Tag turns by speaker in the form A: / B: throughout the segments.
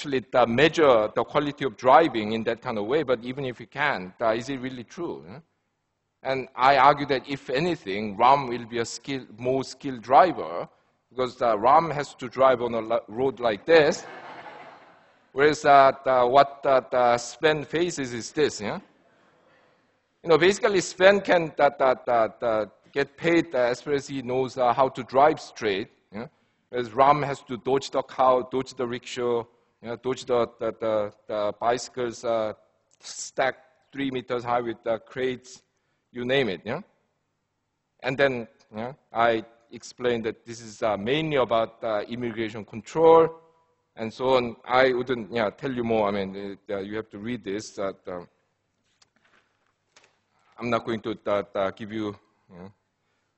A: actually measure the quality of driving in that kind of way, but even if you can, is it really true? And I argue that if anything, Ram will be a more skilled driver, because Ram has to drive on a road like this, whereas what Sven faces is this. Yeah? Basically Sven can get paid as far as he knows how to drive straight, yeah? Whereas Ram has to dodge the cow, dodge the rickshaw, dodge the bicycles stacked 3 meters high with crates, you name it. Yeah? And then I explained that this is mainly about immigration control and so on. I wouldn't tell you more. I mean, you have to read this. I'm not going to give you,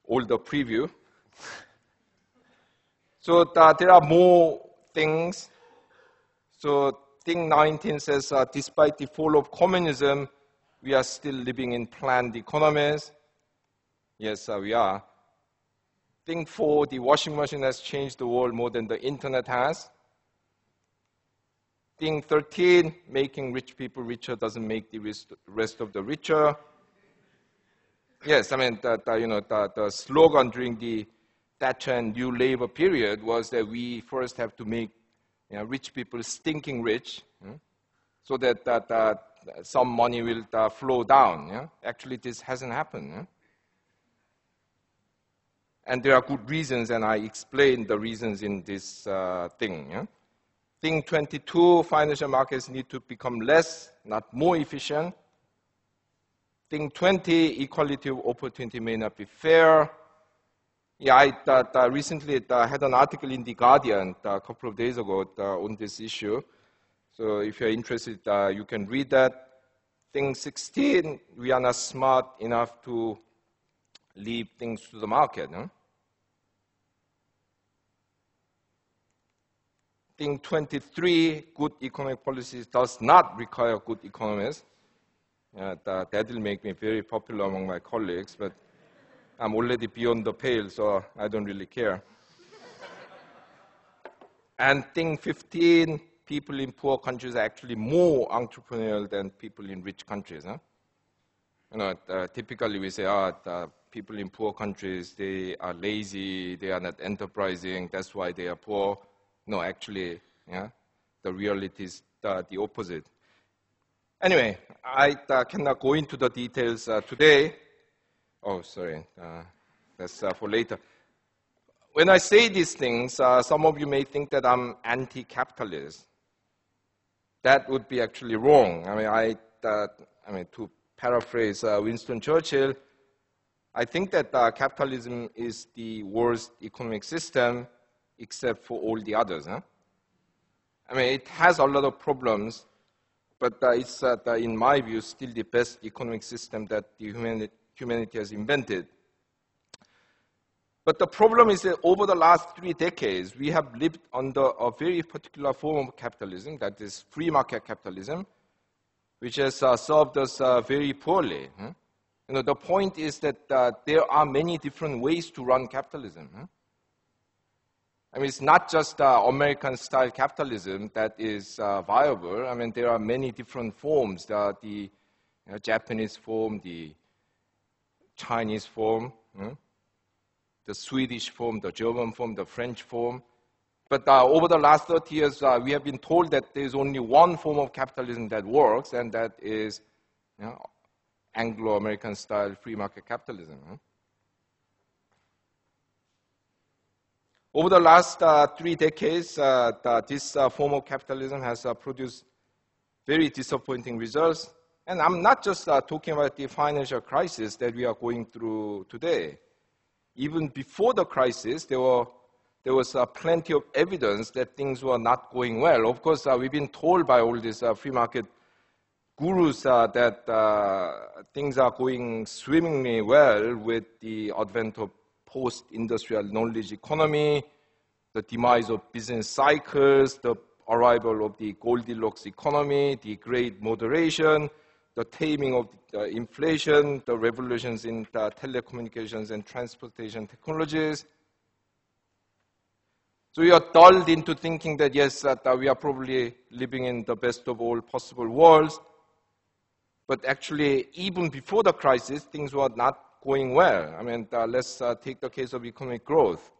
A: all the preview. So there are more things. So thing 19 says, despite the fall of communism, we are still living in planned economies. Yes, we are. Thing 4, the washing machine has changed the world more than the internet has. Thing 13, making rich people richer doesn't make the rest of the richer. Yes, I mean, the slogan during the Thatcher and New Labour period was that we first have to make rich people stinking rich, so that some money will flow down. Yeah? Actually, this hasn't happened. Yeah? And there are good reasons, and I explained the reasons in this thing. Yeah? Thing 22, financial markets need to become less, not more efficient. Thing 20, equality of opportunity may not be fair. Yeah, I recently had an article in The Guardian a couple of days ago on this issue. So if you're interested, you can read that. Thing 16, we are not smart enough to leave things to the market. Huh? Thing 23, good economic policies does not require good economists. That will make me very popular among my colleagues, but I'm already beyond the pale, so I don't really care. And thing 15, people in poor countries are actually more entrepreneurial than people in rich countries. Huh? Typically we say, people in poor countries, they are lazy, they are not enterprising, that's why they are poor. No, actually, the reality is the opposite. Anyway, I cannot go into the details today. Oh, sorry, that's for later. When I say these things, some of you may think that I'm anti-capitalist. That would be actually wrong. I mean, to paraphrase Winston Churchill, I think that capitalism is the worst economic system except for all the others. Huh? I mean, it has a lot of problems, but it's, in my view, still the best economic system that the humanity has invented. But the problem is that over the last 3 decades, we have lived under a very particular form of capitalism, that is free market capitalism, which has served us very poorly. Huh? The point is that there are many different ways to run capitalism. Huh? I mean, it's not just American-style capitalism that is viable. I mean, there are many different forms. There are the Japanese form, the Chinese form, the Swedish form, the German form, the French form. But over the last 30 years, we have been told that there is only one form of capitalism that works, and that is Anglo-American-style free market capitalism. Over the last 3 decades, this form of capitalism has produced very disappointing results. And I'm not just talking about the financial crisis that we are going through today. Even before the crisis, there was plenty of evidence that things were not going well. Of course, we've been told by all these free market gurus that things are going swimmingly well with the advent of post-industrial knowledge economy, the demise of business cycles, the arrival of the Goldilocks economy, the great moderation, the taming of inflation, the revolutions in telecommunications and transportation technologies. So we are dulled into thinking that, yes, we are probably living in the best of all possible worlds. But actually, even before the crisis, things were not going well. I mean, let's take the case of economic growth.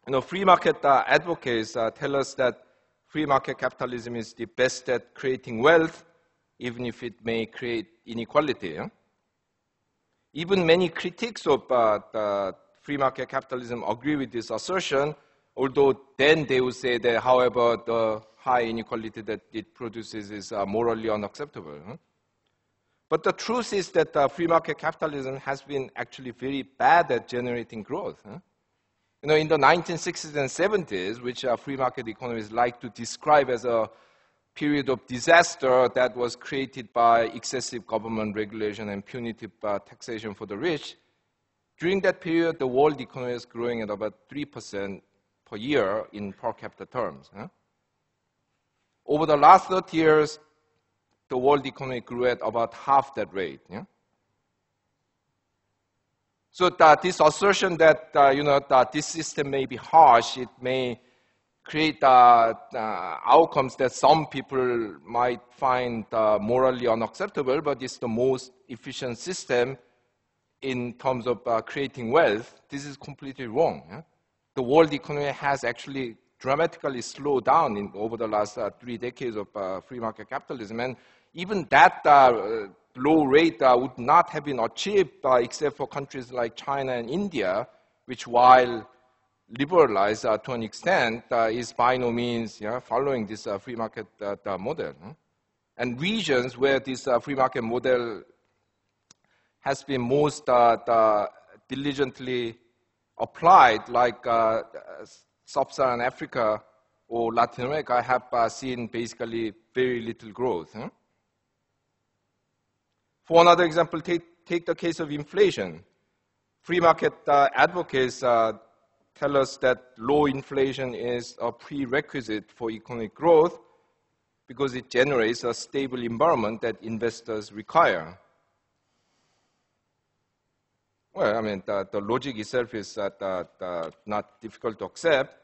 A: You know, free market advocates tell us that free market capitalism is the best at creating wealth, even if it may create inequality. Even many critics of the free market capitalism agree with this assertion, although then they would say that, however, the high inequality that it produces is morally unacceptable. But the truth is that free market capitalism has been actually very bad at generating growth. You know, in the 1960s and 70s, which free market economists like to describe as a period of disaster that was created by excessive government regulation and punitive taxation for the rich, during that period, the world economy is growing at about 3% per year in per capita terms. Over the last 30 years, the world economy grew at about half that rate. So this assertion that that this system may be harsh, it may create outcomes that some people might find morally unacceptable, but it's the most efficient system in terms of creating wealth. This is completely wrong. The world economy has actually dramatically slowed down over the last 3 decades of free market capitalism, and even that low rate would not have been achieved except for countries like China and India, which, while liberalized to an extent, is by no means following this free market model. And regions where this free market model has been most diligently applied, like Sub-Saharan Africa or Latin America, have seen basically very little growth. For another example, take the case of inflation. Free market advocates tell us that low inflation is a prerequisite for economic growth because it generates a stable environment that investors require. Well, I mean, the logic itself is not difficult to accept,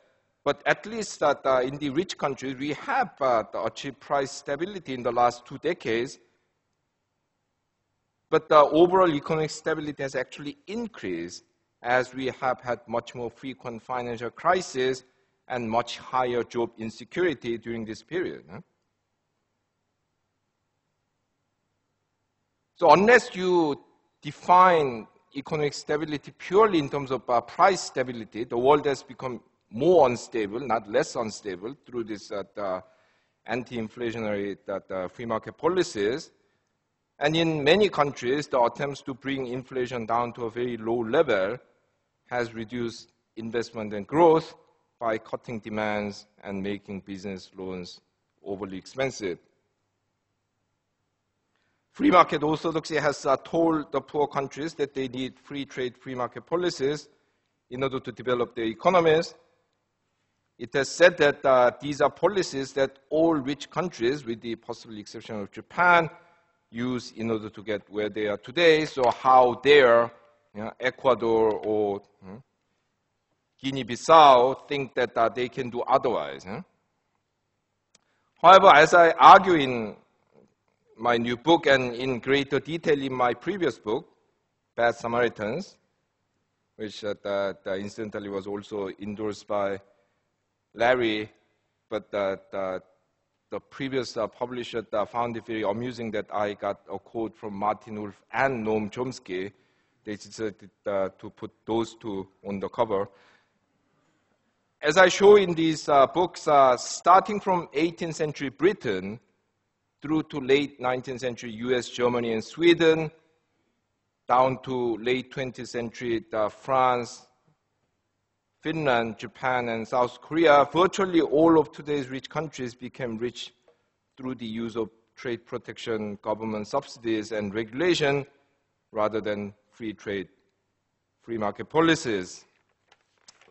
A: but at least in the rich countries, we have achieved price stability in the last 2 decades. But the overall economic stability has actually increased as we have had much more frequent financial crises and much higher job insecurity during this period. So unless you define economic stability purely in terms of price stability, the world has become more unstable, not less unstable, through this anti-inflationary free market policies. And in many countries, the attempts to bring inflation down to a very low level has reduced investment and growth by cutting demands and making business loans overly expensive. Free market orthodoxy has told the poor countries that they need free trade, free market policies in order to develop their economies. It has said that these are policies that all rich countries, with the possible exception of Japan, use in order to get where they are today. So how there, Ecuador or Guinea-Bissau think that they can do otherwise. However, as I argue in my new book and in greater detail in my previous book, Bad Samaritans, which incidentally was also endorsed by Larry, but the previous publisher found it very amusing that I got a quote from Martin Wolf and Noam Chomsky. They decided to put those two on the cover. As I show in these books, starting from 18th century Britain through to late 19th century US, Germany, and Sweden, down to late 20th century France, Finland, Japan, and South Korea, virtually all of today's rich countries became rich through the use of trade protection, government subsidies, and regulation rather than free trade, free market policies.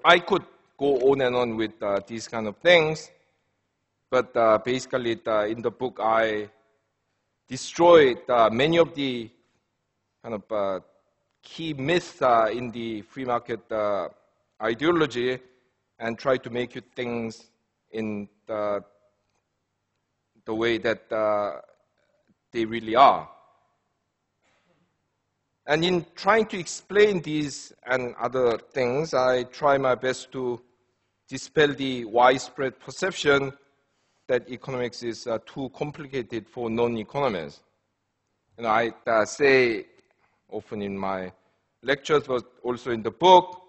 A: I could go on and on with these kind of things, but basically in the book I destroyed many of the kind of key myths in the free market ideology and try to make you things in the way that they really are. And in trying to explain these and other things, I try my best to dispel the widespread perception that economics is too complicated for non-economists. I say often in my lectures, but also in the book,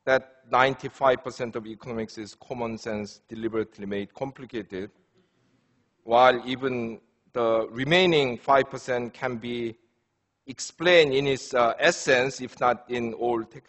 A: that 95% of economics is common sense deliberately made complicated, while even the remaining 5% can be explained in its essence, if not in all